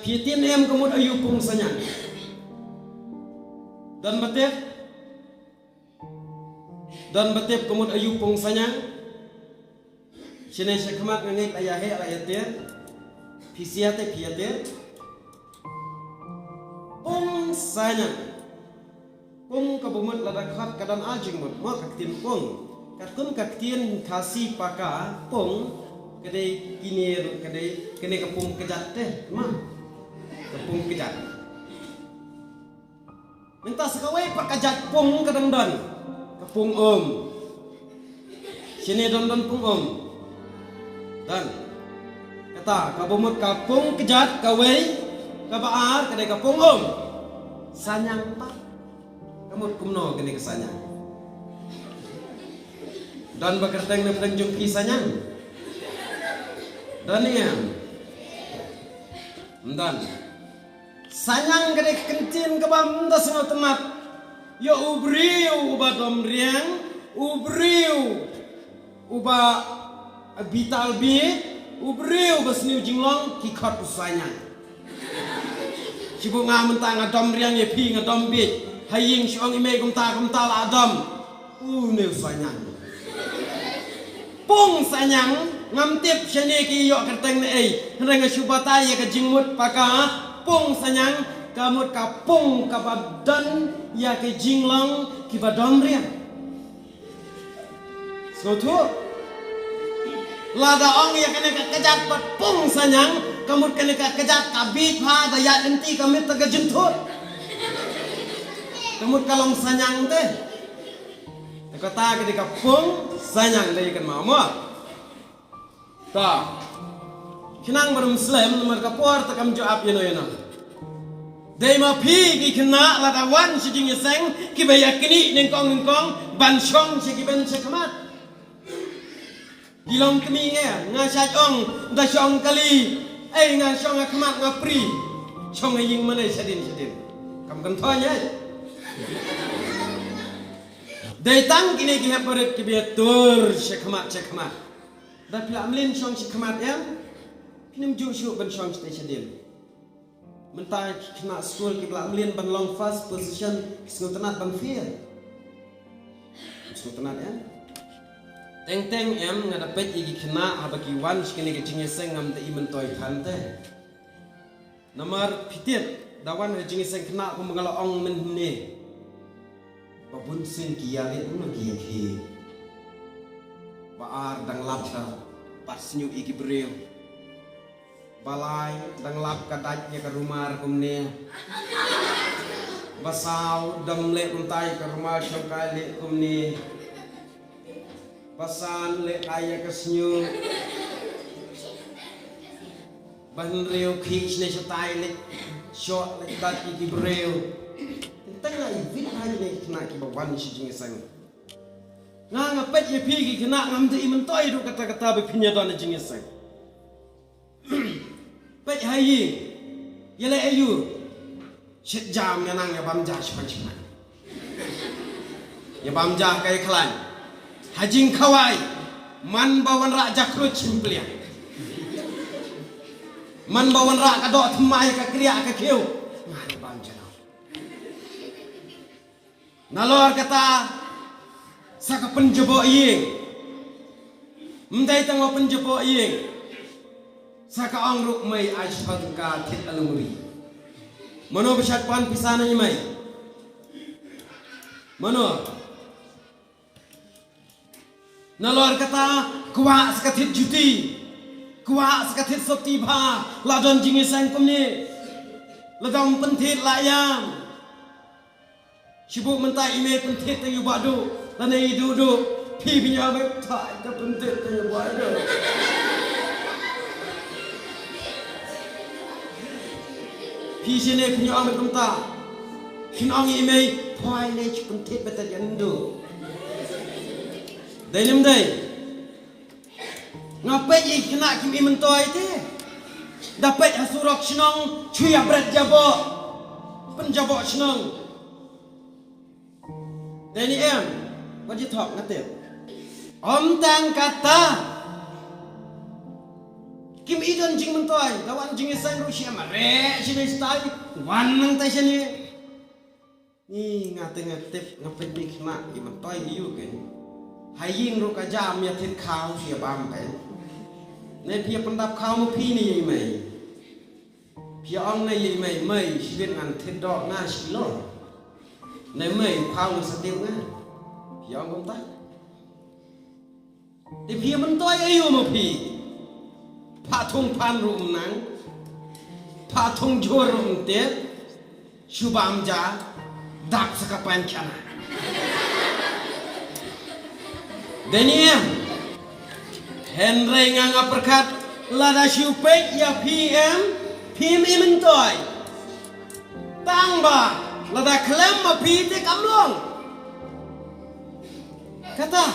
Pitin em kemud ayu pung sanyang. Dan batip kemud ayu pung sanyang. Sini syakmat ngait ayahe ayatir. Pisiate piatir. Pung sanyang. Pung kabumut ladakat kadan ajing mut mak kaktin pung. Katkun kaktin kasih paka pung kedai kinir kedai kepung kejat teh mak. Kepung kejat. Minta sekawai pak kejat pung kadang dan kepung sini dan pung dan kata kabumut kapung kejat kawai kabaar kedai kepung sanyang pak kamu kumno kene kesanyang dan bakerteng nepeng jungki sanyang dan ya dan sanyang gede kencin kebam da semua temat yo ubriu uba domriang ubriu uba bital bi ubriu basniu jinglong kikot usanyang cibu ngamentang domriang ye pi ngadom bi haying siong ime kumta la adam ne usanyang pung sanyang ngamtip shani ki yo kerteng ne ei renga subata ye ka jingmut paka pung sanyang kamut kapung kabadan ya ke jinglang kibadom riang sotu lada ong ya kene kejat pat pung sanyang kamut kene kejat kabit ha daya enti kamit taga jentut kamut kalong sanyang teh kata ketika pung sanyang dari kan mama ta kinang baru Muslim nomor kapor takam jawab yano dai ma pi ki kena ladawan sijing yeseng ki bayakini nengkong ban syong si ben sekamat gilong kemi ngasat ong da syong kali ngasyong akmat ngapri syong ying mana sedin kam kentonya dai tang kini ki haparet ki betur sekamat da pila amlin syong sekamat Kini mjusuk ban syong sedin mentai kena school ki belak melin ban long fast position school tenat ban fear school tenat teng ngadapet igi kena abaki wan skini ke jinge seng ngam te imen toy khante nomor pitit dawan ke jinge seng kena ko mangala ong men ne babun sin ki yale uno ki baar dang lapta pasnyu igi breu balai dang lap kadajnya ke rumah kumne basau dam le untai ke rumah songkai le kumne pasan le kaya ke snyu ban reu khich ne satai le shot le dat ki breu teng ai vit hai ne kena ki bawan si jing sang nga pet ye pi ki kena ngam te imen toy du kata-kata be pinya don jing sang pet hayi yele ayu chet jam yang ya bam ja chman ya bam ja kai klan hajing khawai man bawan rak jakru chimplian man bawan rak kadok thmai ka kriya ka keu ngai bam ja nalor kata saka penjebo ying mdai tang penjebo ying saka ang ruk may ashad ka tit alumuri mano bisyat pan pisana ni may mano nalor kata kuwa sakatit juti kuwa sakatit sokti bha ladon jingi sang kumni ladon pentit layam sibuk mentai ime pentit tayu badu lanai duduk pi binya bai tai ka pentit tayu badu pi sini punya orang berkata kinong ime phoi le chukun tit betat yandu dai nim dai ngapai ye kena kim imen toy te dapat hasurok snong chuya berat jabo penjabo snong dai ni what you talk ngate om tang kata Kim idon jing mentoy, dawan jing isang Rusia mare sini stay, wan nang tay sini. Ni ngatip ngapedik mak di mentoy iu kan. Haying ro ka jam ya tin khao sia bam kan. Nei pia pendap khao mu pi ni mai. Pia ong nei mai mai sibin an tin dok na silo. Nei mai khao sa tiu nga. Pia ong kom ta. Di pia mentoy iu mu pi. Patung panrum nang, patung jorum te, shubam ja, dak sekapan kana. Deniam, Henry ngang aperkat, lada shupek ya PM imentoy. Tangba, lada klem ma pi te kamlong. Kata,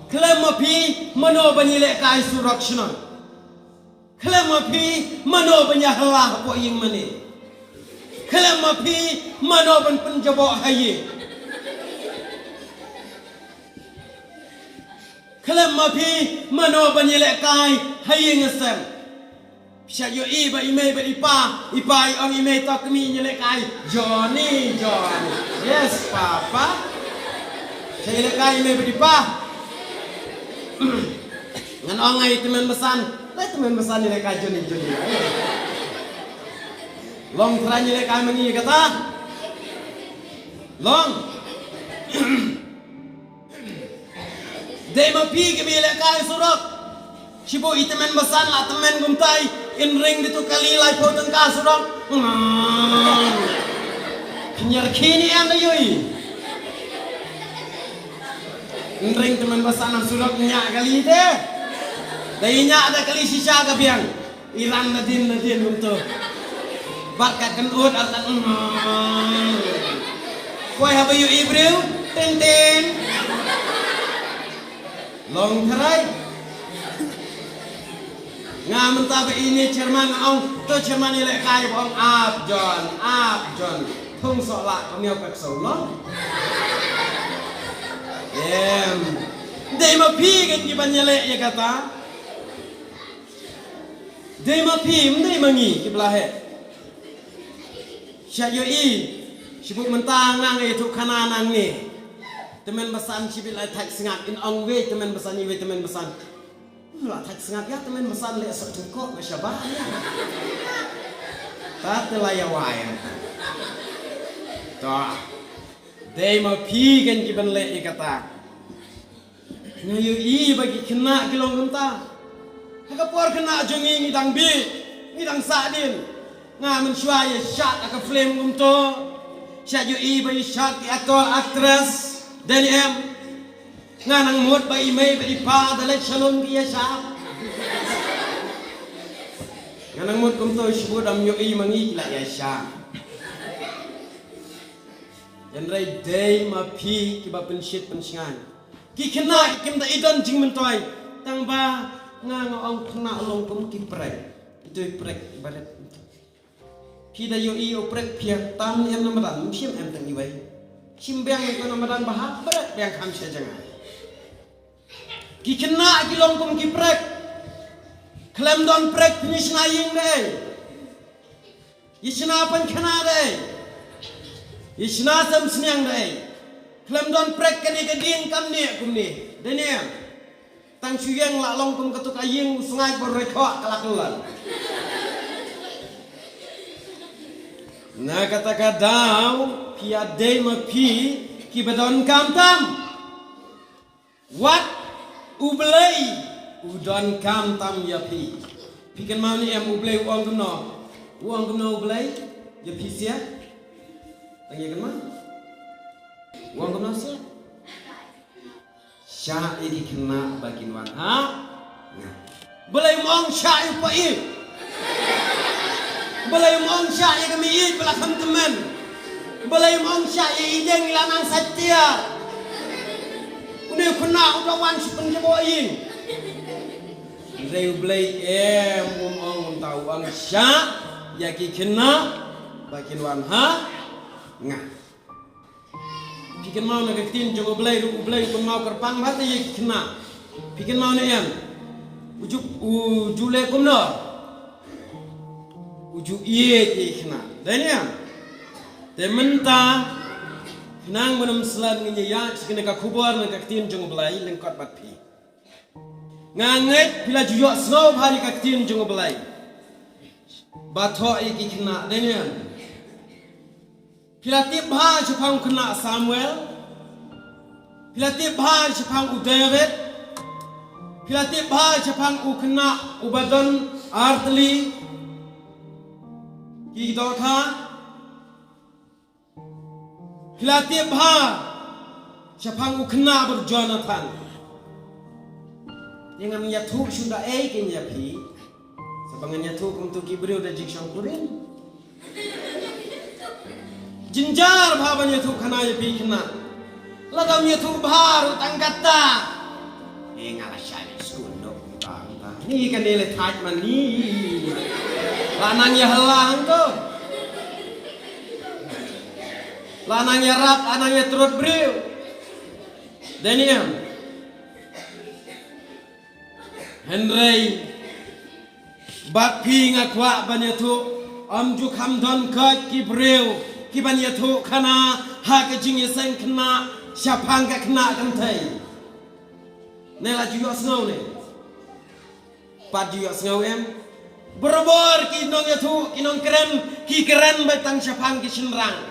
klem ma pi mano banyile kai surakshana. Kelemapi mano banyahalah po yung mani. Kelemapi mano ban penjabok hayi. Kelemapi mano banyilek kai hayi ngesem. Bisa yo iba ime ba ipa ang ime to kami nyelek kai. Johnny. Yes papa. Saya nyelek kai ime ba ipa. Ngan ongai teman besan. Teman besar nilai kajian ini. Long try nilai kami mengi kata. Long. Dema pi ke nilai kami surat. Sibo itemen besar lah temen gumtai. In ring ditu kali lai potong ka surat. Kenyar kini yang yoi. In ring temen besar nang surat nyak kali deh. Dainya ada kali sisa kabiang Iran nadin untuk bakat kan ud akan koi habayu ibril ten long terai ngamen tabe ini cerman ong to cerman ile kai bong ap John thung so la kamiau pek so long dei ma pi kan ki banyale ya kata Dei ma pim dei mangi ki blahe. Sya yo i sibuk mentang nang e tu kana nang ni. Temen besan sibil lai tak sengat in ong we temen besan ni we temen besan. La tak sengat ya temen besan le sok cengkok na syabah ya. Ta te la ya wai. Ta. Dei ma pi kan ki ban le kata. Na yo i bagi kena ki long genta. Kapor kena jongi ngidang bi, ngidang sadin. Ngamen syuaya syat aka flame gumto. Syat yu i bayi syat ki aktor actress. Daniel. Nganang mut bayi mei bayi pa dalek shalom ki ya syat. Nganang mut gumto syubud am yu i mangi kila ya syat. Yan ray day ma pi ki ba pensyit pensingan. Ki kena kim ta idon jing mentoy. Tang ba nga ong kena long kum ki prek itu prek balet kita yo i prek pia tam em namadan sim em tang iwai sim bang ko namadan bahak prek bang kham se jangan ki kena ki long kum ki prek klem don prek finish na ying dei yisna pan kena dei yisna sam snyang dei klem don prek kani kedin kam ni kum ni denia tang suyeng la long kum ketuk aying sungai berrekok kelakulan. Nah kata kadau pia dei ma pi ki bedon kam tam. What ublei udon kam tam ya pi. Pikan mau ni em ublei uang gumno ublei ya pi sia. Tang ya kan ma? Uang gumno sia. Syah ini kena bagian wan ha? Belai mong syah yang paip. Belai mong syah yang kami it belakang teman. Belai mong syah yang ideng lanang setia. Udah kena udah wan sepen jeboin. Reu belai ong tahu ang syah yang kena bagian wan ha? Ngah. Pikin mau nak ketin jogo belai pun mau kerpang mata ye kena. Pikin mau ni em. ujule kumno uju iye kena dania tementa nang manam selan ngi ya cikene ka khubor nang kaktin jong belai lengkot bat pi nganget bila juyo snow hari kaktin jong belai batho iki kena dania bila tibha chapang kena Samuel bila tibha chapang David bila tibha chapang kena Ubadon Artli ki dokha bila tibha chapang kena ber Jonathan dengan yatu sunda kenya pi sabangan yatu untuk Gibril da jiksong kurin jinjar bhaban yatu khana ya pi kena lagam yatu bharu tangkata ngala syari skun dok ta ni kan dele thaj man ni lanang ya halang to lanang ya rap lanang ya turut bril Daniel Henry bat pi ngakwa ban yatu amju khamdon ka Gibril ki ban yatu khana ha ka jing yeseng kena syapang ka kena kan thai nela juyo snow ne pat juyo snow em berobor ki nong yatu ki nong keren ki keren batang syapang ki sinrang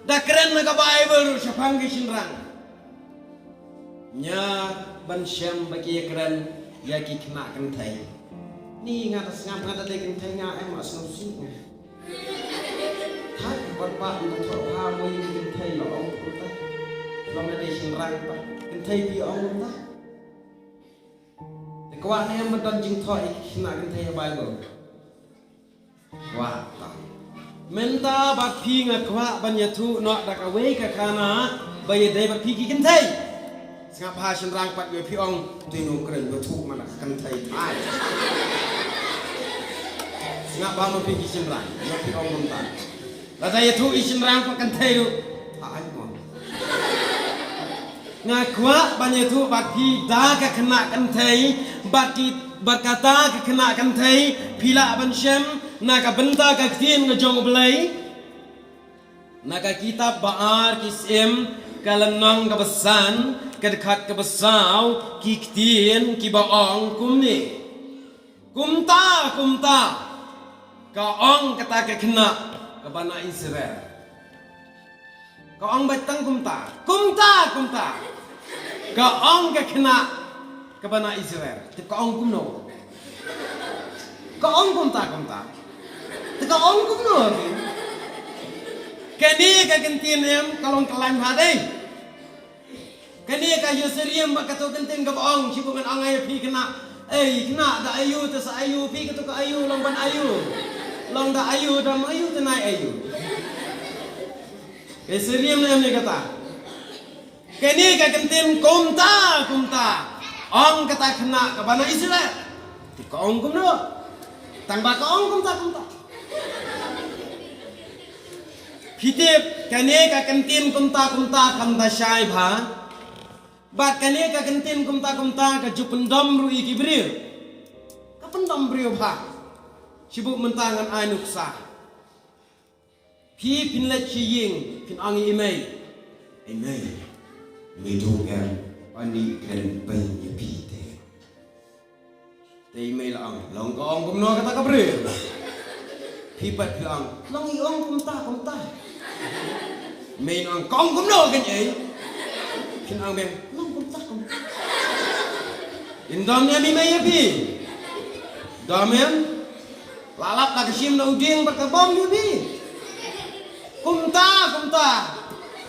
da keren na ka Bible syapang ki sinrang nya ban syam bagi keren ya ki kena kan thai ni ngatas ngam ngata de kan thai nga em asno si thai bat pa nda tho ha mo yin kan thai lo ong ko ta lo me de sinrang pa kan thai pi ong ta kwa ni em don jing thoi kena kan thai Bible wa ta menta bat pi nga kwa ban yatu no dak awe ka kana bay de bat pi ki kan thai ngap ha sin rang pat yo pi ong tuinu kren yo thu man kan thai thai ngap ba no pi ki sin rang yo pi ong mun ta la dai thu i sin rang pat kan thai ru thai mo ngakwa ban yatu bat pi da ka kena kan thai bat ki berkata ke kena kan thai pila ban syam na ka benta ka tin ngejong belai na ka kitab baar kisim kalanong kabasan kadkhat kabasau kiktin kibaong kumni kumta ka ong kata ka kena ka bana Israel ka ong batang kumta ka ong ka kena ka bana Israel te ka ong kumno ka ong kumta te ka ong kumno kani ka kentin em kalong kalan hadai kani ka yusriem bakato kentin ka ong sibungan angai pi kena kena da ayu te sa ayu pi ka to ka ayu long ban ayu long da ayu dam ayu te nai ayu yusriem em ni kata kani ka kentin kumta ong kata kena ka bana Israel ti ka ong kumno tang ba ka ong kumta hitip kane ka kentin kumta kamda syai bha bat kane ka kentin kumta ka jupendom ru Gibril ka pendom brio bha sibuk mentangan ainuksa pi pinlet chiying pin angi imei medogan ani kren pai pi te imei lang long ka ong kumno kata ka brio pi pat lang long i ong kumta main ang kong kumno kan ai kin ang beng long kumta indam ni mai pi damen lalap la kasim na uding berkabom ni pi kumta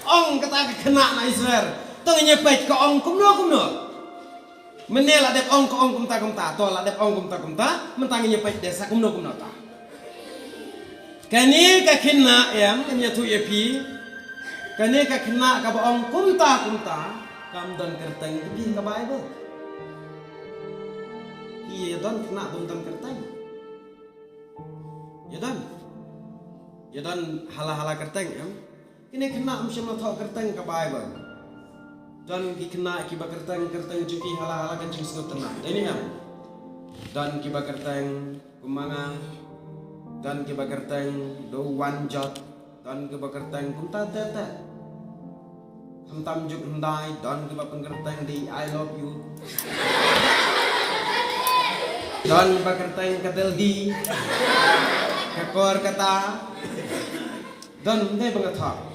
ong kata ka kena na Israel tong nyepet ka ong kumno menela dep ong ka ong kumta to la dep ong kumta mentang nyepet desa kumno ta kani ka kena em nya tu epi kani ka kena ka baong kumta kam don kerteng bi ka Bible iya don kena don kerteng ya don hala kerteng em ini kena mesti tho kerteng ka Bible don ki kena ki ba kerteng juki hala kan jing tenang ini em dan kiba kerteng kumanga dan kiba kerteng do wanjot dan kiba kerteng kumta tete hamtam juk hendai dan kiba pengkerteng di I love you dan kiba kerteng kadel di kakor kata dan hindi bangathak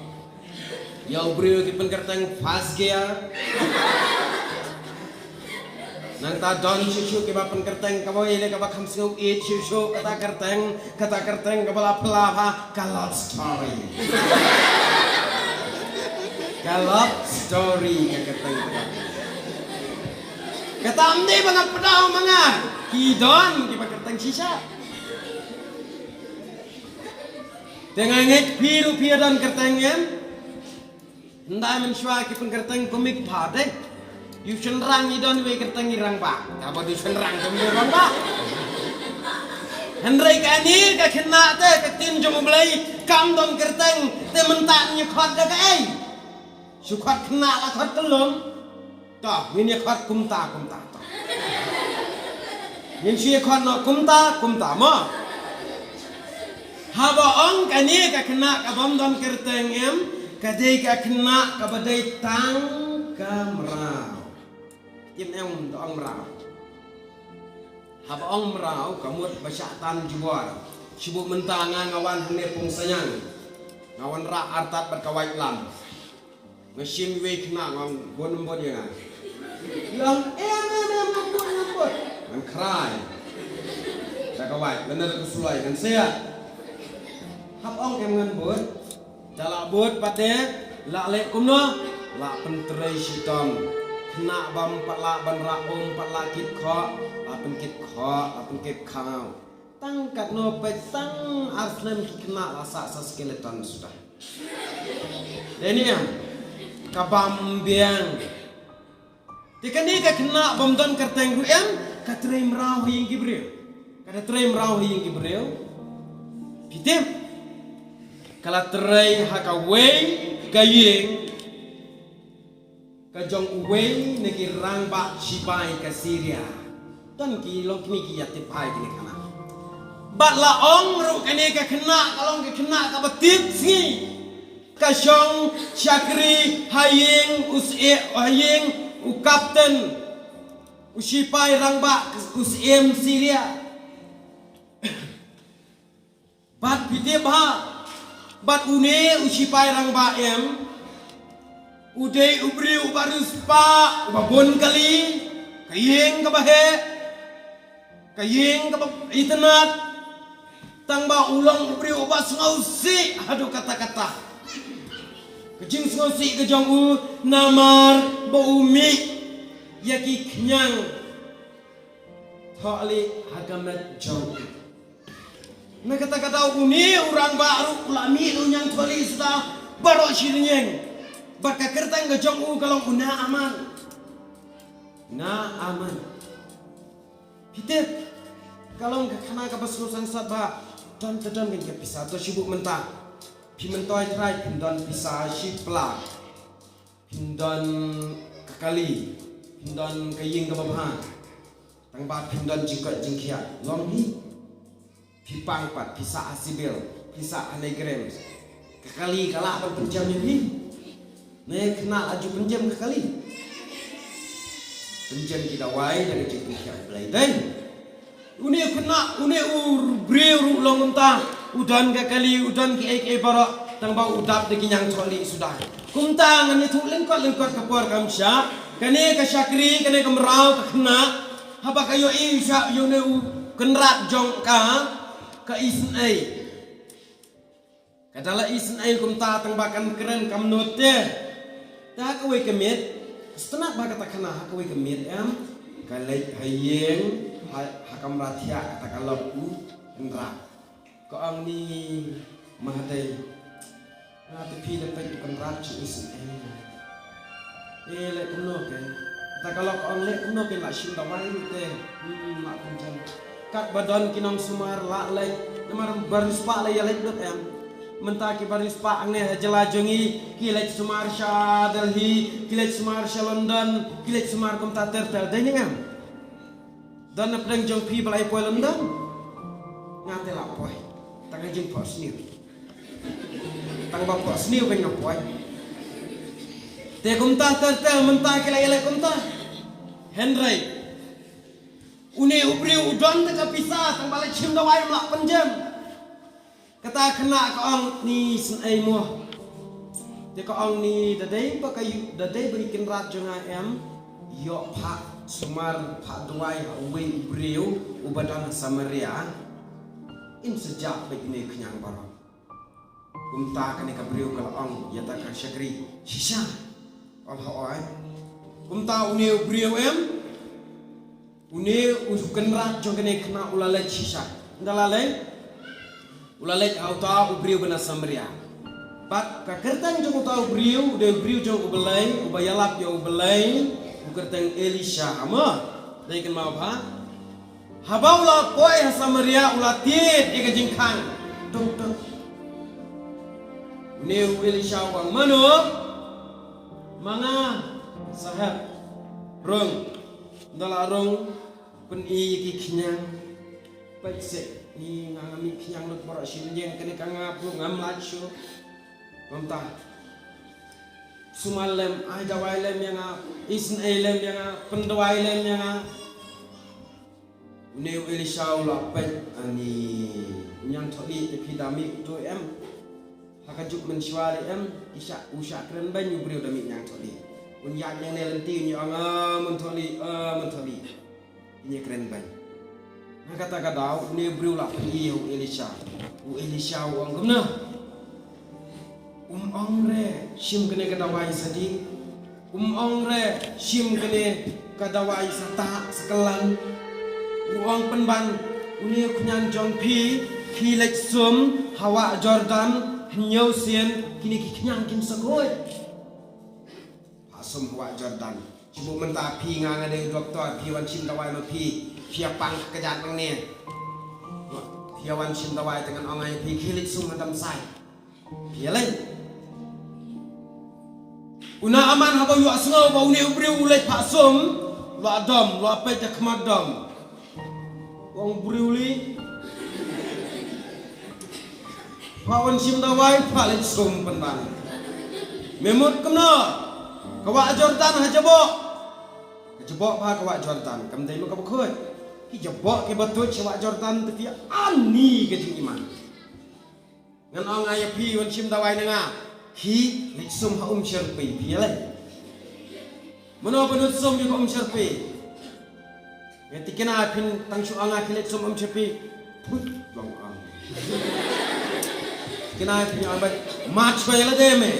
yaw brio ki pengkerteng fast gear nang ta don chu ke ba pen kerteng ka boy le ka ba kham sing e chu kata kerteng ka bala pelava kalot story ka kerteng kata amde banga pedau manga ki don ki ba kerteng sisa dengan ngek piru dan kertengen ndai men shwa ki pen kerteng komik phade you senrang idon we kerteng irang ba apa du senrang kem irang ba Henry kani ka khna te ka tin jom blai kam don kerteng te mentak ni khot da kai su khot khna la khot kelum ta ni khot kumta ta yin shi khot no kumta mo haba ong kani ka khna ka bom don kerteng em ka dei ka khna ka badai tang kamra Kim em ong rau hab ong rau kamut basyatan jual sibuk mentanga ngawan hene pung sayang ngawan ra artat berkawai lam mesin we kena ngong bon yang yang ngambut nang cry sakawai bener kusulai kan saya hab ong kem ngambut dalak but pate la lek kumno la pentrei sitom kena bam patla ban ra patla kit kho apen kit khau tangkat no petang arslan kena rasa skeleton sudah ini yang kabam biang tikani ka kena bam don kerteng ruem ka trem rau yang gibril kada trem rau yang gibril pitem kala trei hakawei gayeng kajong uwei negi rang ba sipai ke Syria dan ki long kini ki yatip hai kini kana bat la ong ru kani ka kena kalong ka kena ka batit si ka shong syakri haying haying u kapten u sipai rang ba usem Syria bat pitip ha bat une u sipai rang ba em Udai ubri ubarus pa ubabon kali kayeng kabahe kayeng kabab internet tangba ulang ubri ubas ngausi aduh kata-kata kejing ngausi kejong u namar baumi yaki kenyang thali hagamat jauh na kata-kata uni orang baru ulami unyang thali sudah baru sirinyeng Baka kertang gajong u kalau una aman. Na aman. Pitet kalau kena kabasusan sabah dan tedam ke pisah to sibuk mentah. Pimentoy try pindon pisah sipla. Pindon kekali. Pindon kaying kebabahan. Tangba pindon jingkot jingkiat. Long hi. Pipang pat pisah asibil. Pisah anagram. Kekali kalah berpenjamnya ni. Nek kena aju penjam kekali. Penjam kita wai dari cikgu kiai belai dan. Uni kena uni breu long entah udan kekali udan kiai barok tang bau udap deki yang coli sudah. Kumtang ani tu lengkot kapor kamsya kene ka syakri kene ka merau ka kena haba kayo isya yo ne kenrat jong ka isnai. Kadala isnai kumta tang bakan keren kamnote. Tak kawai kemit, setenak ba kata kena kawai kemit em, kalai hayeng, hakam ratia kata kalau endra, ko ang ni mahatay, nati pila pa yung ratia isin le kuno ke, kata kalau ko ang le kuno ke la shinda wai te, la kunjan, kat badan kinam sumar la lay, namar baris pa lay yalay dot em. Mentaki baris pa ang jelajongi kilet sumar sha Delhi kilet sumar sha London kilet sumar kum ta tertel dai ngam dan pedang jong pi balai poi lendang ngate la poi tang jing pos sniu tang ba pos sniu ben ngapoi te kumta tertel mentah kila kumta Henry uni ubri udon te pisah tang balai chim dawai melak penjem kata kena ka ong ni sen ai mo te ka ong ni dadai ba kayu dadai berikin rat jong am yo pak Sumar Pak Dwai Uwe Ibriu Ubadan Samaria in sejak begini kenyang barang kumta kani kabriu kalong yata ka syakri shisha alhaoi kumta uni Ibriu uni usukenra jongene kena ulalai shisha ndalalai ulalai auta Ibriu bana Samaria pat ka kertang jong auta Ibriu de Ibriu jong ubelai ubayalap yo ubelai Bukerteng Elisha ama dari kan mau apa? Habau la koi Samaria ulah tiet eka jingkang dong dong. Neu Elisha wang mano manga sahab rong dala rong pen i kinyang baik se ni ngami kinyang lut borak sinjeng kene kangap ngam lacho mentah Sumalem, Ajawailem yang Isnailem yang Pendawailem yang Neu Elisha lapet ani nyang tholi te pidami tu hakajuk mensyuari isya usya keren banyu brio dami nyang tholi unyak yang nelenti ni anga mentholi ini keren ban kata kadau ne brio lapet Elisha wang gemna ong re sim kene kadawai sadi ong re sim kene kadawai sata sekelan uang penban uni kunyan jong pi lek sum hawa Jordan nyau sien kini kinyang kin segoi pasum hawa Jordan cibu menta pi ngang ada doktor pi wan sim dawai no pi pang kejat nang ne pi wan sim dawai dengan ongai pi lek sum madam sai pi lain Una aman haba yu asngau ba uni ubriu ulai pasum lo adam lo apa jak madam wong briuli pawan sim dawai paling sum penban memut kemna kawa Jordan kejebok pa kawa Jordan kamdai lo kabukoi kijebok ke betul kawa Jordan tapi ani kejing iman ngan ong ayapi wan sim dawai nenga Hi liksum ha syarpi pialai mano benut sum bi syarpi yati kena pin tang su anga kilet sum syarpi put long ang kena pin ambat match bayala deme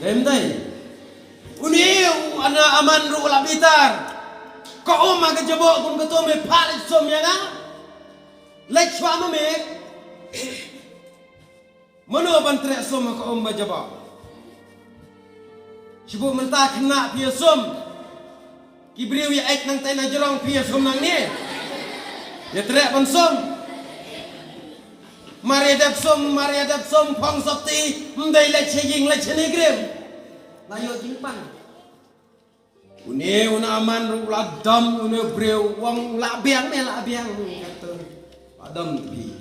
dai uni ana aman ru la bitar ko ma ke jabo kun ko me pal sum yanga lek swama me Mano bantre som ko jaba Sibu mentah kena pia som Kibriu ya ek nang tena jerong pia som nang ni Ya trek ban som Mariadap som Pong sapti Mdai lek cheging lek chenigrim Layo jingpan Une una aman ru la dam une breu wong la biang kata adam pi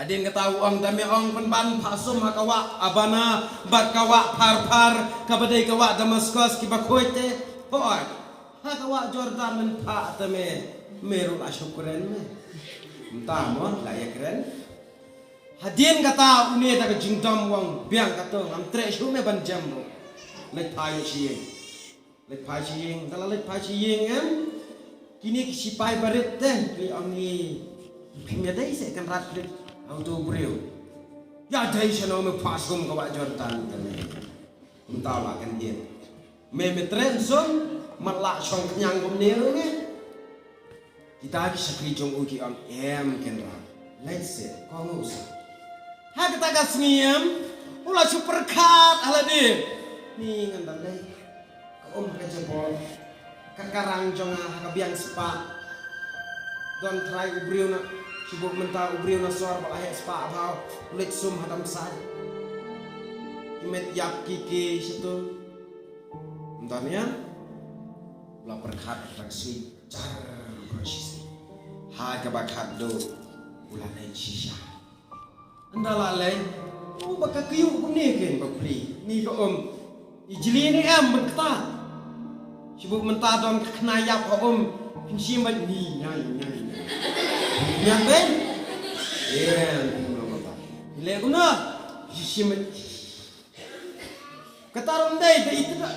Adin kata uang dami ong penban pasum hakawa abana bat kawa par kabadai kawa Damaskus kibakoite hoy hakawa Jordan men pa tame meru la syukuren me entah mon la ya keren hadin kata une daga jingdam wong biang kata am tre shume ban jambo lek pai chiyeng dala lek pai chiyeng kini kisipai barit teh pi angi pimyadai se kan rat auto brio ya dai seno me pasum kawa Jordan kene entah lah kan dia me tren som malak song kenyang komnero ne kita bisa krijong uki on kenra let's say kongus ha kita gasmiem ula super cut ala de ni ngandan dai ka jebol kakarang jong ha biang spa don try ubrio na Sibuk mentah ubrio na suar balahek spa bau ulit sum hadam sai imet yak kiki situ entahnya la perkhat taksi car proses ha ka bakat do ulane shisha andala le baka kiyu bune ken bakli ni ko ijli ni am bekta sibuk menta dom knayap pinsi mat ni nyai ben le guna sisim kataron dai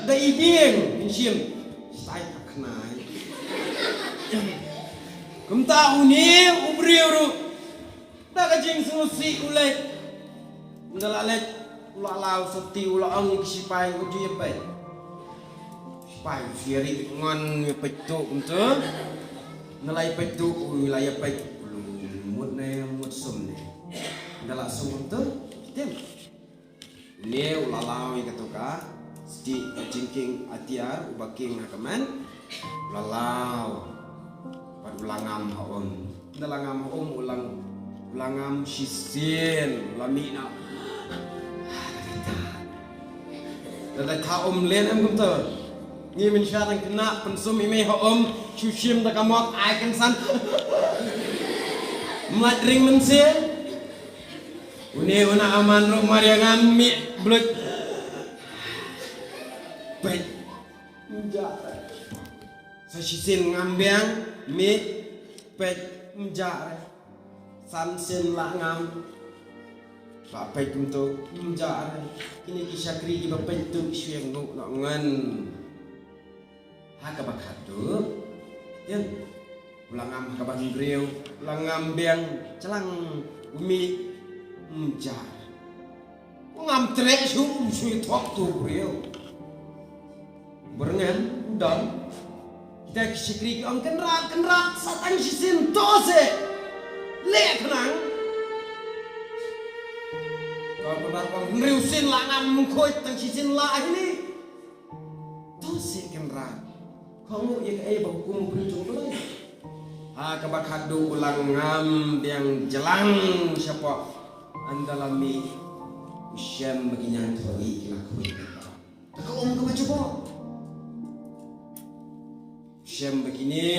da ibing pinsim sai knai kumta uni ubriuru da ka jing susi ulai ndala le ulalau seti ulaang kisipai uju yepai sipai fieri ngon yepetu untu nalai petu wilayah pet mut ne mut sum ne ndala sum untu tem ne ulalau ikatuka sti jingking atiar ubaking hakaman ulalau pad ulangam haon ndalangam ulangam sisin lamina Dada ka len em kum tơ Ngi min sha tang kena pensum ime ha chushim da kamok ai kan san Mat ring men se Une una aman ro maria ngami blut Pet Mja Sa shisin ngambiang mi pet mja San sin la ngam Bapak untuk menjar ini kisah kri di bapak itu siang nuk ngan hak bakat tu yang ulangam hak bahan beriu ulangam biang celang umi menjar ngam trek sui tok tu beriu berengan dan kita kisah kri ang kenrak satang sisin tose lek kenang kalau benar orang ngeriusin lah ngam mengkoi tang sisin lah ini tu si kenra kamu yang bau hukum berujung belai kebakat do ulang ngam yang jelang siapa andalami usyam baginya tori lakui kau ke coba usyam begini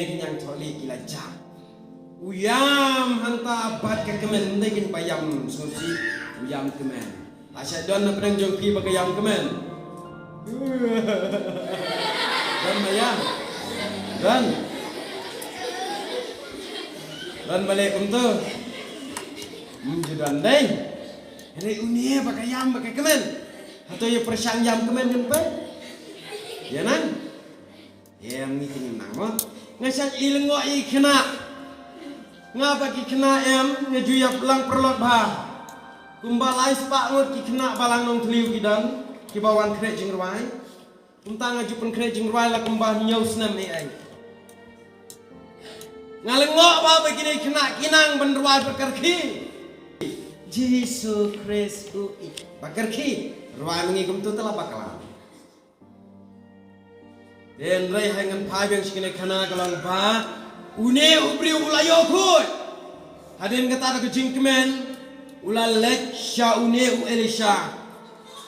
kenyang tori kilajak uyam hanta abad ke kemen naikin bayam sosi uyam kemen asyik don nak pedang jongki pakai yam kemen dan bayam dan balik untuk menjudan deh ini unia pakai yam pakai kemen atau ya persang yam kemen jempe ya nan yang ni tingin nama ngasak ilengok ikna ngapa kena em ngejuyap lang perlot bah kumbalai sepak ngut kena balang nong teliu kidan kibawan krek jingruai untang ngajupen krek jingruai la kumbah nyau senam ai ngalengok ba begini kena kinang benruai berkerki Yesus Kristus berkerki ruai mengigum tu telah bakalan den rai hangan pai beng sikene kana kalang ba une ubri ulayo khoi hadin kata ke jingkemen ulalek sha une u elisha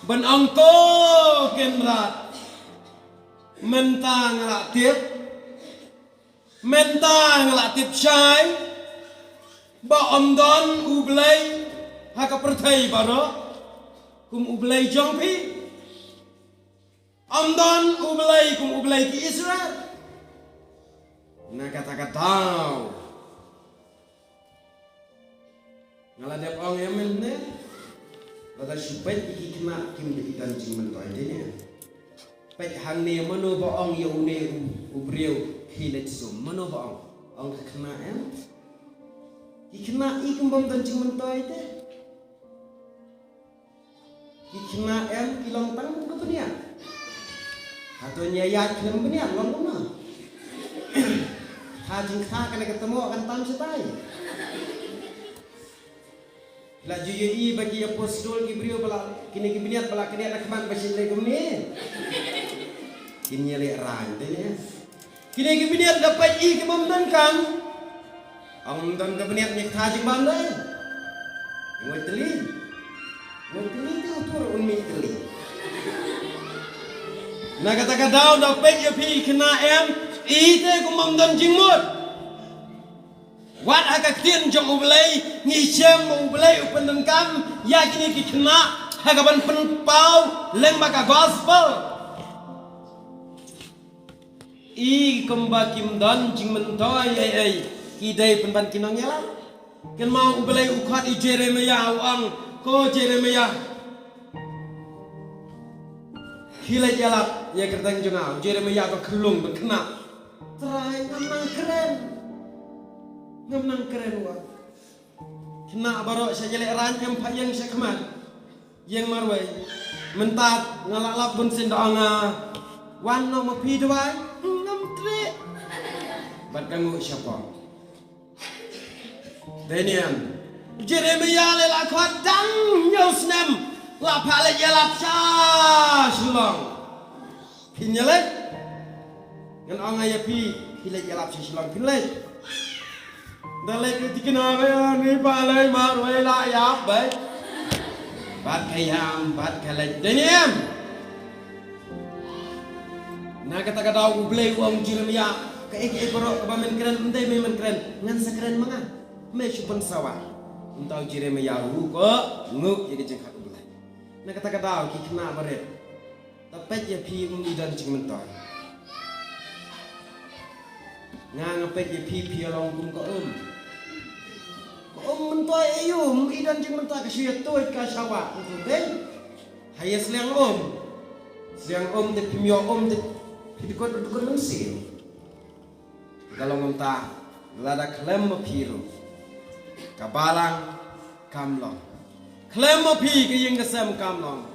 ban angko kenrat mentang nglatip shai ba omdon ublay haka perthai baro kum ublay jongpi omdon ublay ki Israel na kata-kata ngaladap orang Yemen ne lada supet ikna kim dikitan cimen to idenya pet hang ne mano ba ong ye une ubriu hilet sum mano ba ong kena em ikna ikum bom tan cimen to ide ikna em kilong tang ke benian atau nyayat ke benian long mana Hajing kha kena ketemu akan tam setai. Laju yui bagi apostol Gibril bala kini kibiniat bala kini anak man basin legum ni. Kini le ran tanya. Kini kibiniat dapat i kemamdan kan. Ang dan kibiniat ni hajing bamdan. Ngoi teli. Ngoi teli tu utur unmi teli. Nah kata-kata dapat ya pi kena em ite kumam don jingmut wat haka tien jong ublay ngisem ublay upen kam yakini kikna haka ban penpau leng maka gospel I kumba kim don jingmen toy ai kidai penban kinong yala ken mau ublay ukhat I Jeremia uang ko Jeremia hilai yala ya kertang jongau Jeremia ko kelung bekena terai ngamnang keren wa kena barok saya jelek ranjam payang saya kemat yang marwai mentat ngalak bun sindanga wan no mapi dwai ngam tri bat kangu siapa Denian Jeremia le la khot dang nyau snam la phale yalap cha sulong pinyale ngan anga ya pi hile yalap cha sulong pinle dalai ketikna ba ni palai mar wai la yap bai bat kayam bat kalai Denian na kata kata ublay uang Jeremia ke borok ke bamen keren entai memen keren ngan sakren manga me supun sawa untau Jeremia ru ko nguk jadi jengkat ublay na kata kata ki kena baret tapet ya pi dan jing mentoy nga ngapet ya pi long kum ko mentoy ayum idan jing mentoy ka syet toy ka sawa ben hayas liang siang de pimyo de pidikot mensi kalau ngomta lada klem piru kabalang kamlong klem pi ke yang kesem kamlong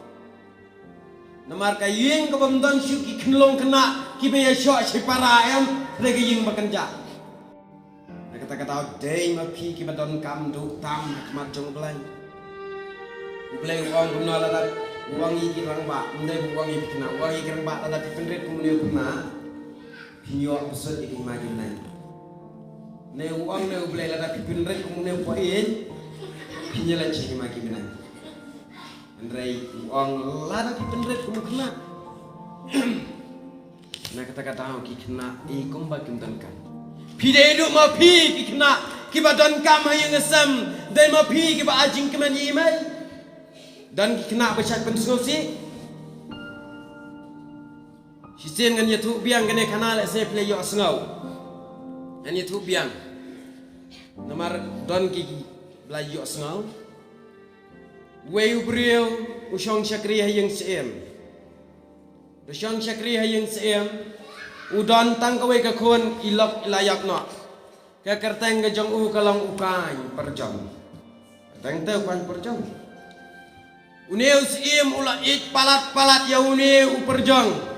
namar ka yeng ka bamdan syuki knlong kena ki be syok sipara em rege yeng bekenja kata-kata dei ma pi ki badon kam du tam mat jong belai uang guna lada uang iki rang ba ndai uang iki kena uang iki rang ba lada pipendret kumune kuna pinyo besut iki magi nai ne uang ne ublay lada pipendret kumune poin pinyala chiki magi nai andrai uang lada pipendret kumukna na kata-kata ki kena I kumba kimdankan pide du ma pi ki kena ki badan kam hayang asam dai ma pi ki ba ajing keman imai dan ki kena bacat pensosi Hisen ngan yatu biang kene kanal saya play yo sengau. Ngan yatu biang. Namar don gigi blay yo sengau. Wei ubriu usong syakri hayang siem. Usong syakri hayang siem. Udon tang kawe ka kun ilok ilayak no. Ka kerteng ga jong u kalong ukai perjong. Tang teu kan perjong. Uneu siem ula ik palat-palat ya uneu perjong.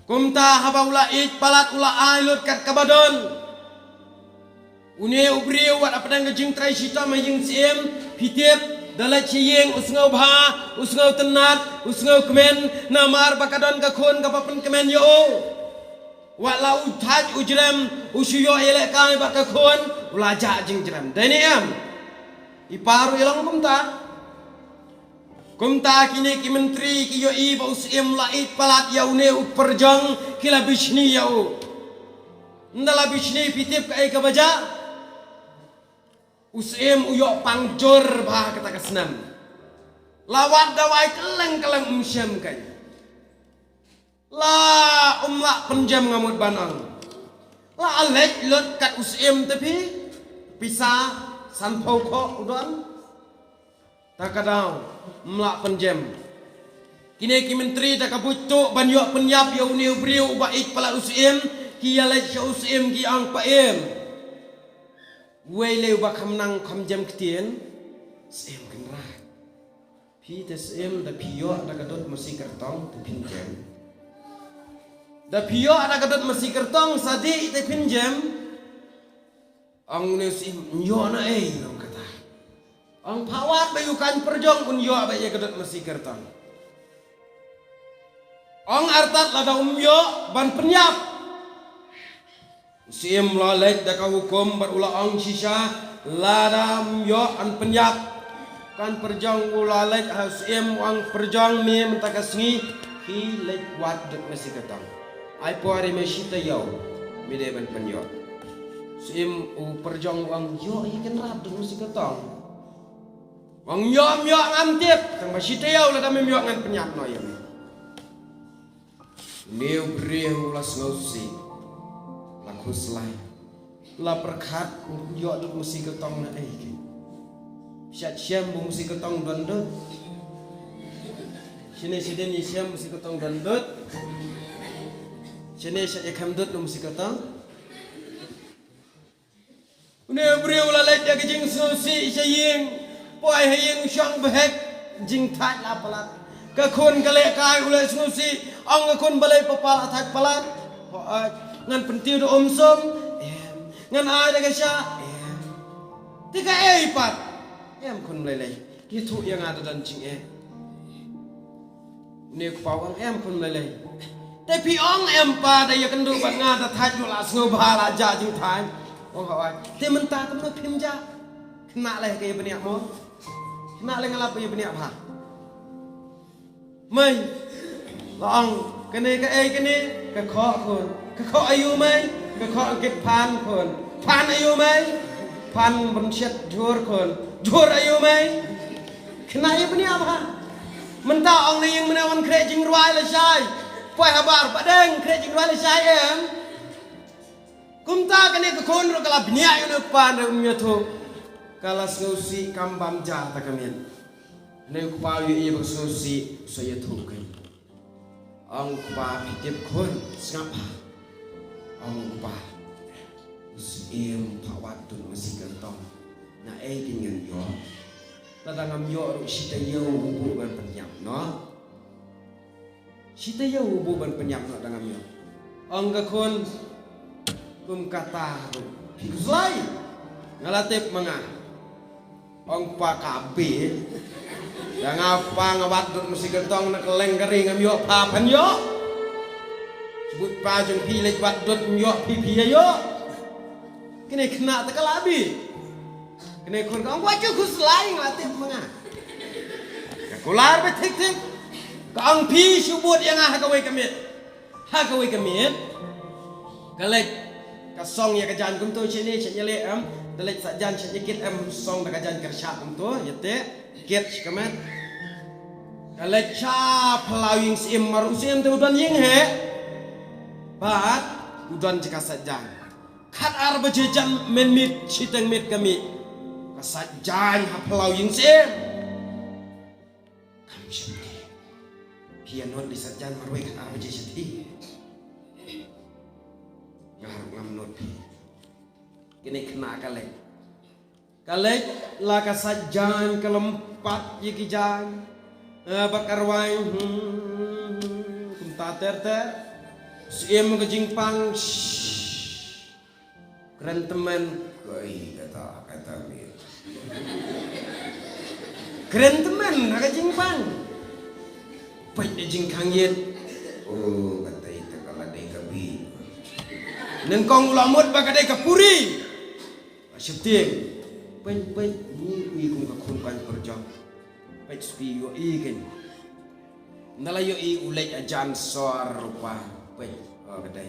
Kumta haba ula ik palat ula ailut kat kabadon. Une ubriu wat apadang gajing trai sita maying siem pitip dalat ciyeng usngau bha usngau tenat usngau kemen namar bakadon kakun kapapen kemen yo. Wat lau taj ujrem usuyo elek kai bakakun ula ja jing jrem. Dani am iparu ilang kumta kini ki menteri ki yo I ba usim lait palat ya une uperjang kila bishni ya u ndala bishni pitip ka ka baja usim uyo pangjor bah kata kasnam lawat dawai keleng umsyam kai la umla penjam ngamut banang la alek lot kat usim tapi pisah sanpau ko udon takadau melak penjem kini ki menteri tak kabutuk banyak penyap ya uni ubriu baik pala usim ki yalai sya usim ki ang paem wele ba kamnang kamjam ketien sem kenra pi tesem da pio da kadot mesti kertong te pinjam da pio ada kadot mesti kertong sadi te pinjam ang nesim nyona kata ang pawat bayukan perjong unyo abaya kedot mesti kertang. Ang artat lada umyo ban penyap. Sim lalek daka hukum berula ang sisa lada umyo an penyap. Kan perjong ulalek hasim ang perjong mi mentakasngi hi lek wat dot mesti kertang. ai pori me shita yau mi de ban penyo sim u perjong wang yo ikan rap tu musik ketong wang yom yo ngam tiep tang ba shita yau la dam yo ngan penyap no yam neu breu la snausi la khuslai la perkhat yo tu musik ketong na ai syat syam bu musik ketong dondot sini siden ni syam musik ketong dondot sini syat yakam dot musik ketong ne breu la lai ya jing susi saying poi haying syang behek jing that la palat ka khon ka le kai ulai susi ong ka khon balai papal athak palat ngan pentiu do som ngan ai da ka sha tika ei pat em khon lai lai ki thu yang ada dan jing ne ko pawang em khon lai lai te pi ong em pa da ya kan du ban nga ta thaj yo la sngo ba la ja jing thai ông hỏi thế mình ta cũng nói phim cha nã lại cái bên nhạc mốt nã lại ngala bên nhạc hả mày ông cái này cái khó khôn cái khó ayu mày cái khó kết phan khôn phan ayu mày phan bấm chết jur khôn jur ayu mày cái này bên nhạc hả mình ta ông này mình ông kể chừng ruai là sai phải hả bạn bạn đen kể chừng ruai là sai em kumta kene ke kon ro kala bnya yo pan re umyo tho kala sosi kambam jar ta kamen ne ku pa yo ye sosi so ye tho kai ang ku pa pitip kon ngap ang ku pa sim phawat tun masih gantong na ai kinyen yo ta dangam yo ro sita yo bu ban penyap no sita yo bu ban penyap no dangam yo ang ka kon kum kata zulai ngalatip mga ong pa kabe yang apa ngawat dut mesti gentong nak keleng kering ngam pa pan yo sebut pa jeng pi lek wat dut yo pi yo kene kena ta kalabi kene kon ong wa ju zulai ngalatip mga ka kular be tik tik ka ong pi subut yang ha ka we kamit kalek kasong ya kajan kum tu sini cek nyele am dalek sajan cek nyekit am song da kajan kersap kum tu yete ket kamet dalek cha plawing sim maru sim tu udan ying he bat udan cek sajan khat ar bejejan men mit chiteng mit kami kasajan ha plawing sim kam shimti piano di sajan maru khat ar bejejati ngamnut kini kena kalek la kasajan kelempat yiki jan bakar wain kumta ter siem kejing pang keren teman koi kata mi keren teman kejing pang pai jing kangyet oh kata itu kalau dei kabi nengkong ulamut bagadai kapuri syuting pen ni kum ka khun kan perjong pai spi yo ken nala yo ulai ajan sor rupa pai gadai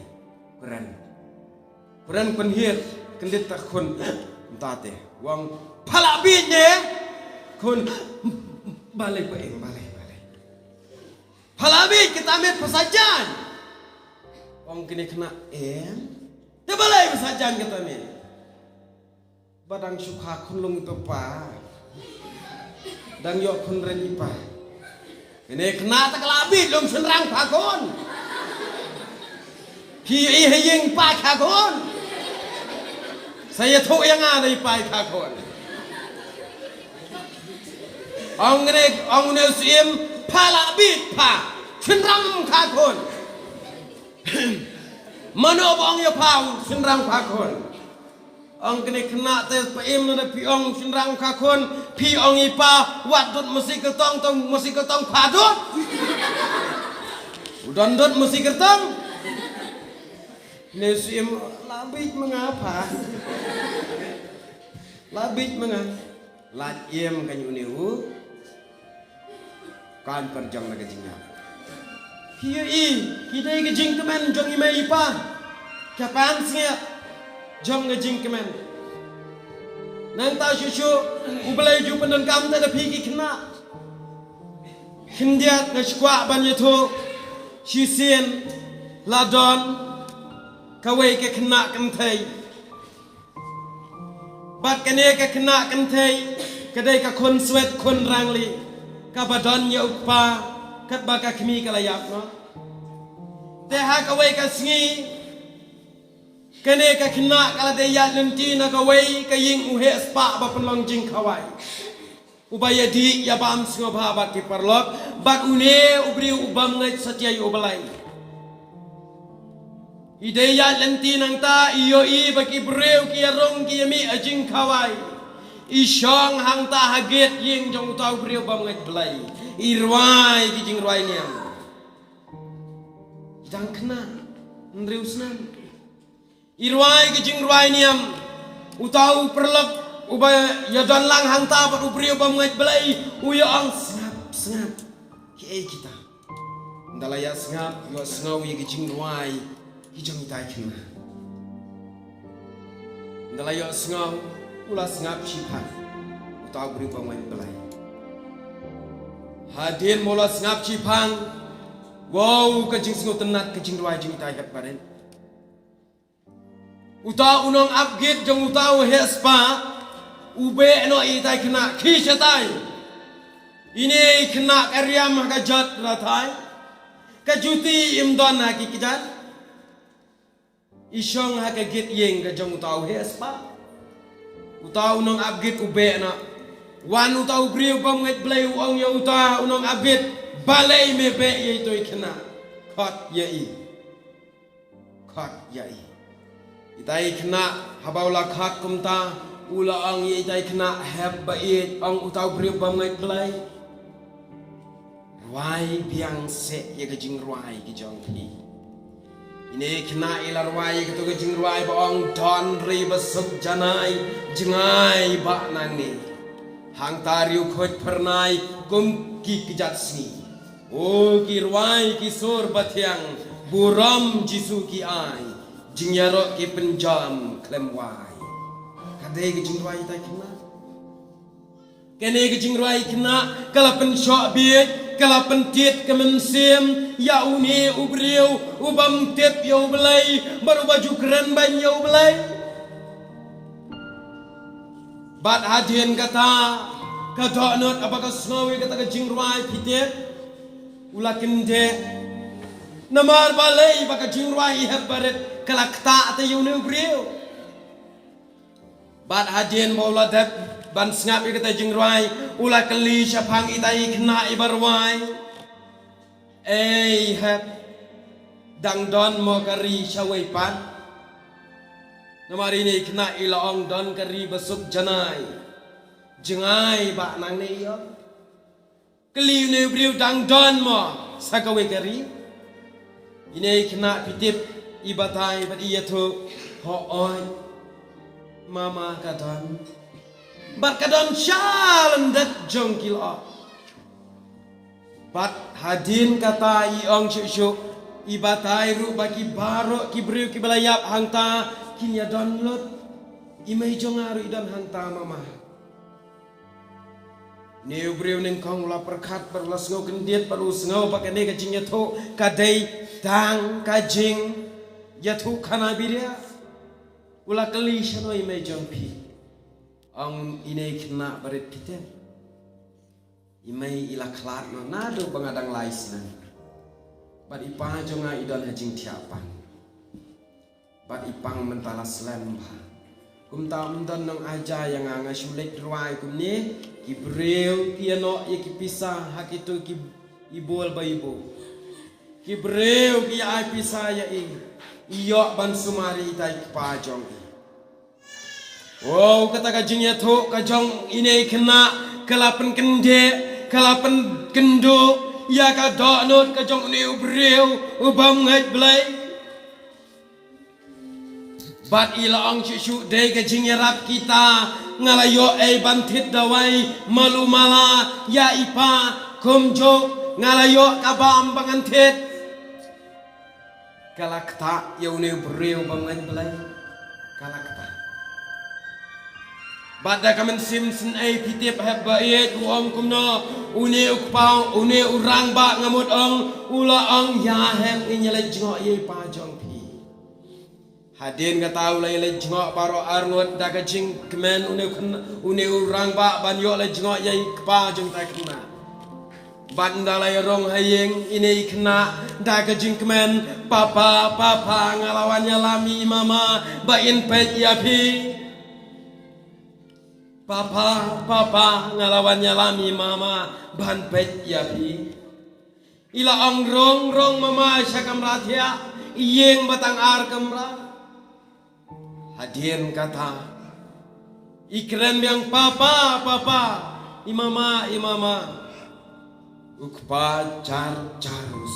kuran penhir kendit ta khun tate wang phala bi ne khun balai pai balai phala bi kita met pasajan wang kini kena dia balai bersajan kata min badang sukha khun lung to pa dang yo khun ren ipa ini kena tak labi lum senrang pakon pi haying pa kakon saya tho yang ada ipa kakon ong ne sim pala bit pa senrang kakon Mano bang ya pau senrang pakon. Ong kene kena te paim na pi ong senrang kakon pi ong ipa wadut mesti ketong padut. Udan dut mesti ketong. Nesim labik mengapa? Labik mengapa? Lajim kanyu niu kan perjang na kajinga. Hiya hidai ke jingkemen jong imai ipa. Kapan sengap jong ke jingkemen. Nang ta shushu ubelai ju pendan kam tak ada pigi kena. Kendiat na shkwa banyeto shisien ladon kawai ke kena kentai. Bat kene ke kena kentai kadai ka kon swet kon rangli ka badon ya upa kat baka kemi kalayak no. Te ha kawai ka singi kene ka kena kala de ya lenti na kawai ka ying uhe spa ba penlong jing kawai. Ubaya di ya bam singo ba ba ki parlok bat une ubri ubam ngai satya yu balai. Ide ya lenti nang ta iyo baki breu ki arong ki yami ajing kawai. Isyong hang ta haget ying jong tau breu bam ngai balai. Irwai ki jing rwai niam. Jang kena nriu snan. Irwai ki jing rwai niam. Utau perlok ubaya ya dan lang hang ta pat breu bam ngai balai. Uya ang sengap ki kita. Ndalaya sengap yo sengau ki jing rwai. Hijau itai kena. Ndalayo sengau ula sengap cipan. Utau beri pemain belai. Hadir mola sengap cipang. Wow kejing sengau tenat kejing ruai jing itai kat badan. Utau unong upgrade jong utau hespa. Ube no itai kena kishatai. Ini kena karyam kajat ratai. Kajuti imdon haki kijat. Isyong hakagit yeng ka jong utau hespa. Utau nong abgit ube na. Wan utau briu pamngat blay uang ya utau nong abgit balay mebe ye ito'y kena. Kot yai. Itai kena habawla kot kumta. Ula ang ye itai kena heb bait ang utau briu pamngat blay. Ruai biang se ye kajing ruai ki jong hi. Ini kena ilar wai ketu ke jing ruai baong don ri besuk janai jengai bak nang ni hang tariu khoj pernai kum ki kijat sni o ki ruai ki sur bathiang buram jisu ki ai jing yarok ki penjam klem wai kadai ke jing ruai ta kena kene ke jing ruai kena kala pen syok biet kala pentit kemensim ya uni ubriu ubam tip ya ubelai baru baju keren ban ya ubelai bat hadien kata not apakah sengawi kata ke jingruai pitit ula kende namar balai baka jingruai habaret kala kta te uni ubriu bat hadien maula dep ban sengap kata jingruai ula keli syapang itai kena ibarwai hep dang don mo kari syawai pan namari ni kena ilaong don kari besuk janai jengai bak nang ni yo keli ni briu dang don mo sakawai kari ini kena pitip ibatai bat iya tu ho oi mama kadon bat kadon syalan dat jong kilo bat hadin kata iong syuk ibatai ru baki barok kibriu kibalayap hangta kinya download imai jongaru idan hangta mama neu briu ning kong la perkat berlas ngau kendiet baru sengau pakai ne kajing yato kadai dang kajing yato kana biria ula kali shano imai jongpi ang inai kena barit kita imai ila klat no nado bangadang lais nan bat ipang jonga idon hajing tiapan bat ipang mentala slembha kum ta mendon nang aja yang anga sulit ruai kum ni kibreu piano ye kipisa hakitu ki ibol baibo kibreu ki ai pisa ya iyo ban sumari itai pajong wow kata kajing ya tu kajong ini kena kelapan kende kelapan kendo ya ka donut kajong ni ubreu ubam ngai blai bat ilang syuk dei kajing ya rap kita ngalayo bantit dawai malu mala ya ipa kumjo ngalayo kabam pangantit kalakta yaune breu bangan belai kalakta bada kamen simsen ai pitip habayet uang kumno une ukpau une urang ba ngamut ong ula ong ya hem inyale jngok ye pa jong pi hadin kata ulai le jngok paro arngot daga jing kemen une urang ba ban yo le jngok ye pa jong ta kena banda lai rong hayeng ini kena daga jing kemen papa ngalawannya lami mama bain pet ya pi Papa ngalawannya lami mama ban pet ya pi ila ong rong mama syakam rathia iyeng batang ar kamra hadien kata ikrem yang papa imama ukpa carus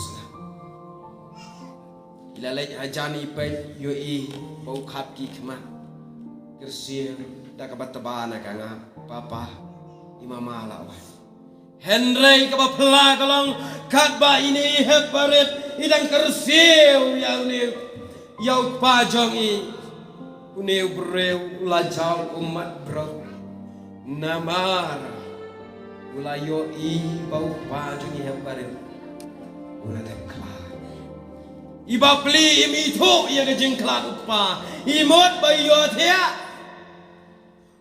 ila lej ajani pet yo i bau khap ki khma kersir dah kabat tebana kanga papa imama lawan Henry kabat pela kalong katba ini heparet idang kersiu yang ni yau pajong i uneu breu lajau umat bro namar ulayo i bau pajong i heparet uladem kala iba pli im itu ia kejeng kelat upa imot bayo thea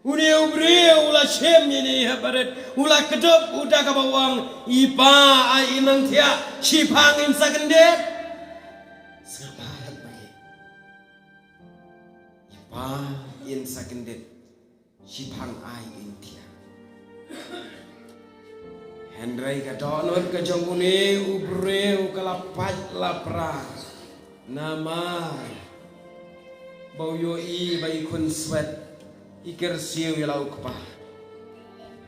Uneu breu ula shem ini habaret ula kedop udah kabawang ipa ai inang tia cipang in sakendet sengapa bagi ipa in sakendet cipang ai in tia Henry kadonot kajong uneu breu kalapat lapra nama bau yo i bai kun sweat ikir siu yalau kupa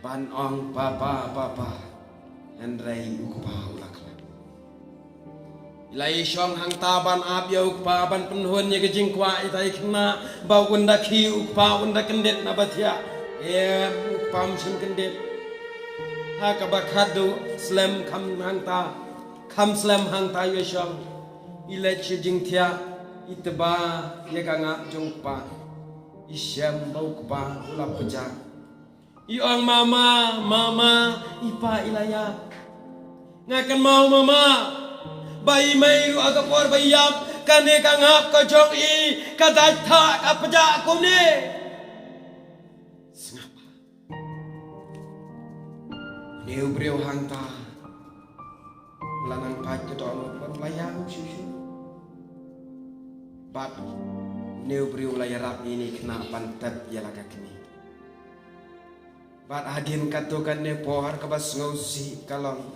ban ong papa Henry kupa ulakla ilai syong hang taban ap ya kupa ban penhun ya kejing kwa itai kena bau unda ki kupa unda kendet nabatia kupa msin kendet ha kabakadu slam kam hang ta kam slam hang ta ya syong ilai kejing tia itba ya kanga jong kupa isyam bau kupa ulap pejak iong mama ipa ilaya ngakan mau mama bayi mai ru agapor bayap kane kangap ka jong i kadata ka pejak kum ni sengapa neu breu hangta lanang pat kedon layang syusyu bat neu breu layarap ini kena pantat ya laka kini bat hadin katukan ne pohar kabas ngausi kalong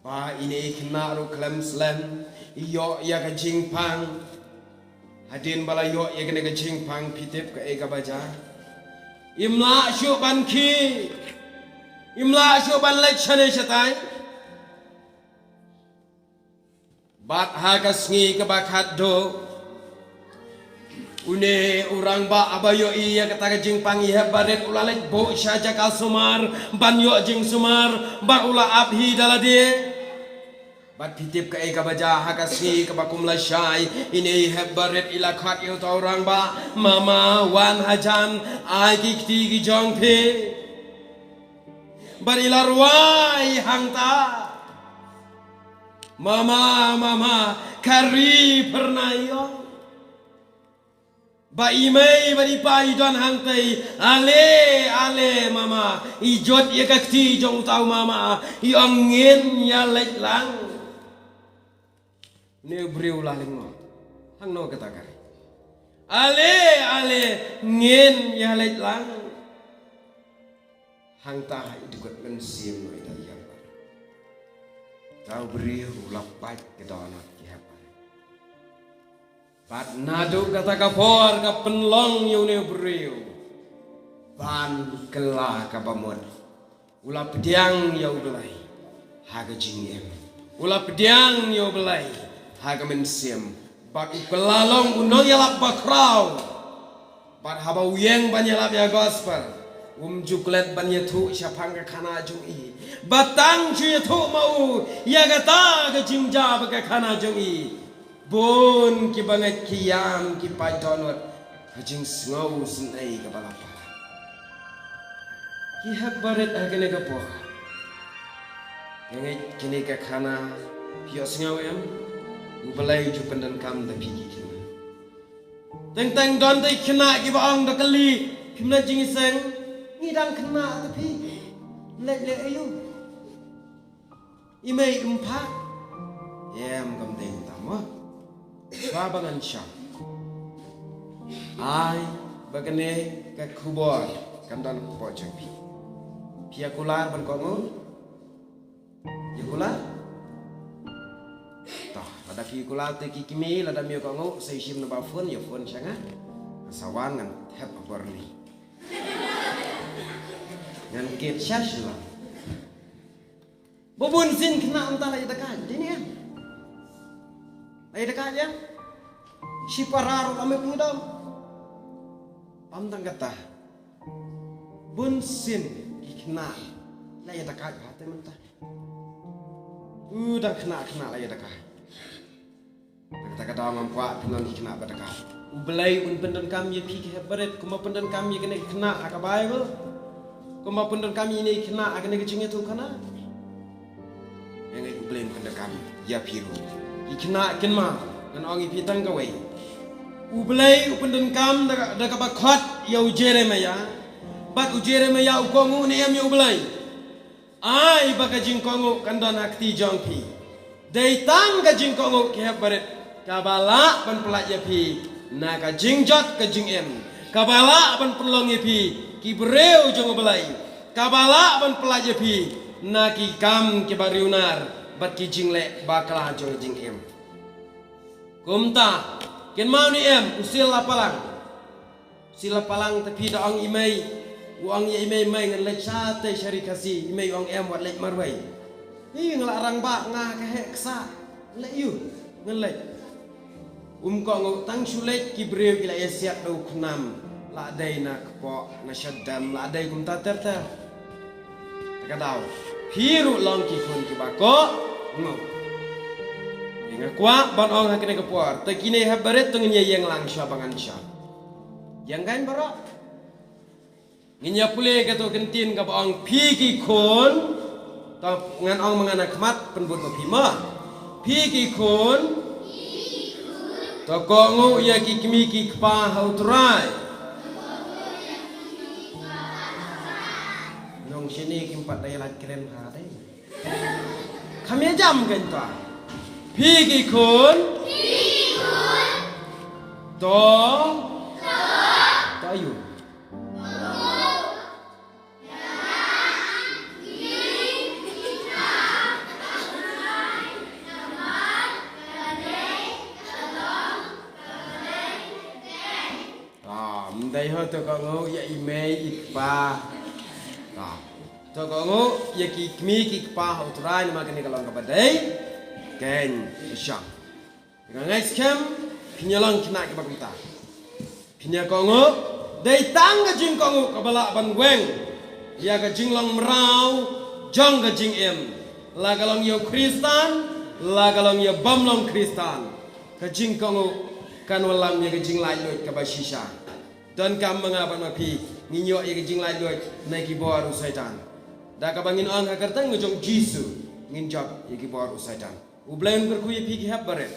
pa ini kena ru klem slam iyo ya ka jingpang hadin balayo ya kena ka jingpang pitip ka ega baja imla syu ban ki imla syu ban lek chane chatai bat ha ka sngi ka bakat do Une orang ba abayo iya kata jing pangi hebaret ulalek bo saja kal sumar banyo jing sumar bar ula abhi dalade bat pitip ka eka baja hakasi ka bakum la syai ini hebaret ila khat yo ta orang ba mama wan hajan ai kikti gi jong phe bar ila ruai hangta mama kari pernayo ba imei bari pai don hangtai ale mama ijot ye kakti jong tau mama i angin ya lek lang ne breu la lengo hang no kata kare ale ngin ya lek lang hang ta idukot men sim no ita ya tau breu la pai ke donat Pat nadu kata kapor ka penlong yune breu ban kela ka pamod ula pediang yau belai haga jingem ula pediang yau belai haga mensiem bat kelalong unong yalap bakrau bat haba uyeng ban yalap ya gospel juklet ban yathu syapang ka khana jung i batang chu yathu mau ya gata ka jingja ba ka khana jung i Bon ki banget kiam ki pai donot hajing sngau senai ka balapa. Ki hak baret agane ka po. Yang kini ka khana pios ngau em ubelai ju pendan kam da pigi kina. Teng don dai kena ki baong da kali kimna jing seng ngidang kena da pi. Le ayu. Imei umpak. Em kam deng tamo. Swabangan siya. Ay bagane ka kubor kandan po jengpi. Pia kular ban kongo. Ya kular. Tah, ada pia kular te kikimi lada mio kongo sai sim na ba phone ya phone sanga. Sawan ngan tap borli. Ngan ket syashla. Bobun sin kena entah lagi dekat. Ini ya. Lagi dekat ya. Si pararo kami pengidam. Pamtang kata. Bun sin kena. Lagi dekat hati mentah. Udah kena lagi dekat. Kata-kata orang kuat penan kena berdekat. Ubelai un pendan kami pikir berat. Kuma pendan kami kena akabai bel. Kuma pendan kami ini kena akan kecingnya tu kena. Yang aku blame pada kami, ya piru. Ikna kenma, dan orang ipitang kawai. Ublay upendan kam dah kabakhat ya Jeremia. Bat Jeremia ukongu ni am ublay. Ai bakajing kongu kandan akti jongpi. Daytang kajing kongu kehap baret. Kabala ban pelak ya pi. Na kajing jot kajing em. Kabala ban pelong ya pi. Kibreu jong ublay. Kabala ban pelak ya pi. Naki kam ke bariunar bat ki jingle bakala jong jing em. Kumta ken mau ni em usil lapalang. Sila palang tapi da ong imei uang ye imei mai ngan lek sate syari kasi imei ong em wat lek marwai. Hi ngelarang ba ngah ka heksa lek yu ngan lek. Ko ngau tang sulek ki breu ila esiat do kunam la dai na ko na shaddam la dai kumta terter. Kadau hiru long ki kun ki bako ngo inga kwa ban ong hakene ke puar tekine habaret tengnya yang lang sya bangan sya yang kan baro nginya pule kato kentin ka ong pi ki kun ta ngan ong mangana khmat penbut mapima pi ki kun to ko ngo ya ki kimi ki kpa hautrai sini kimpat daya lagi keren hari. Kami jam kan tu. Pigi kun. To. Tayu. Mendai ho tu kau ya email ikpa. To kongo ya ki kmi ki pa utrai nama kene kalong kabadai ken isya ngai skem pinyalang kena ke bakumta pinya kongo dai tang jing kongo kabala ban weng ya ka jing long merau jong ka jing em la kalong yo kristan la kalong yo bam long kristan ka jing kongo kan walam ya ka jing lai loit ka basisha dan kam mengapan mapi nginyo ya ka jing lai loit naiki baru setan. Da kabangin ang hakartang ngejong Jisu nginjak yaki baru setan. Ublayan berkuyi pigi hab baret.